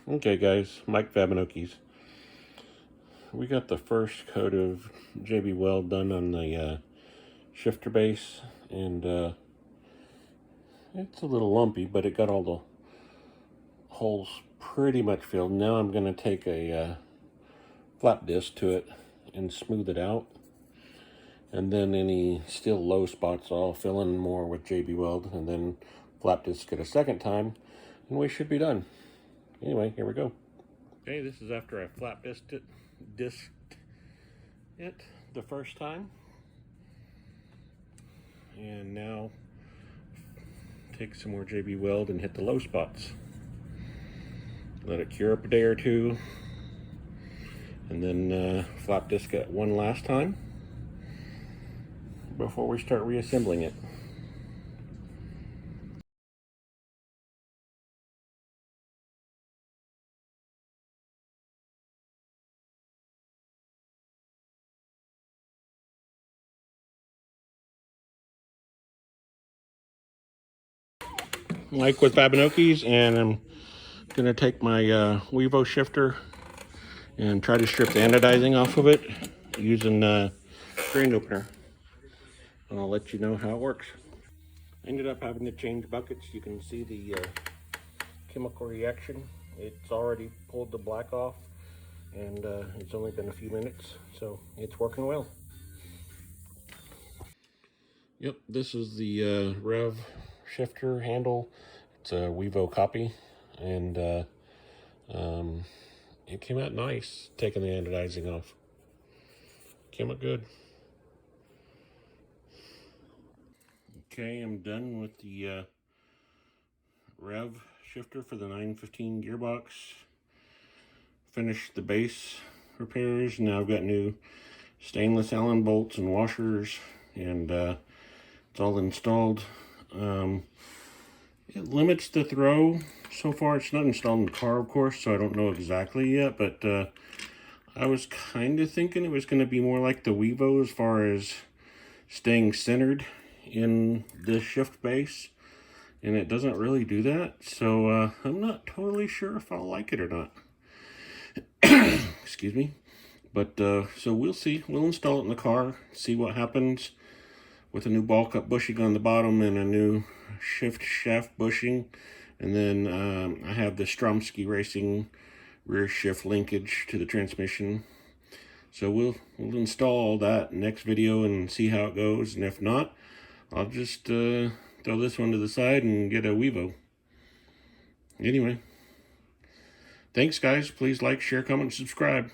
Okay guys, Mike Fab'n. We got the first coat of JB Weld done on the shifter base, and it's a little lumpy, but it got all the holes pretty much filled. Now I'm going to take a flap disc to it and smooth it out, and then any still low spots I'll fill in more with JB Weld, and then flap disc it a second time, and we should be done. Anyway, here we go. Okay, this is after I flap disked it the first time, and now take some more JB Weld and hit the low spots. Let it cure up a day or two, and then flap disc it one last time before we start reassembling it. Like with Fab'n, and I'm going to take my WEVO shifter and try to strip the anodizing off of it using drain opener. And I'll let you know how it works. I ended up having to change buckets. You can see the chemical reaction. It's already pulled the black off, and it's only been a few minutes, so it's working well. Yep, this is the REV shifter handle. It's a WEVO copy, and it came out nice, taking the anodizing off. Came out good. Okay, I'm done with the REV shifter for the 915 gearbox. Finished the base repairs. Now I've got new stainless Allen bolts and washers, and it's all installed. It limits the throw. So far it's not installed in the car, of course, so I don't know exactly yet, but I was kind of thinking it was going to be more like the WEVO as far as staying centered in the shift base, and it doesn't really do that, so I'm not totally sure if I'll like it or not. Excuse me. But so we'll see. We'll install it in the car, see what happens with a new ball cup bushing on the bottom and a new shift shaft bushing. And then I have the Stromsky Racing rear shift linkage to the transmission. So we'll install all that next video and see how it goes. And if not, I'll just throw this one to the side and get a WEVO. Anyway, thanks guys. Please like, share, comment, and subscribe.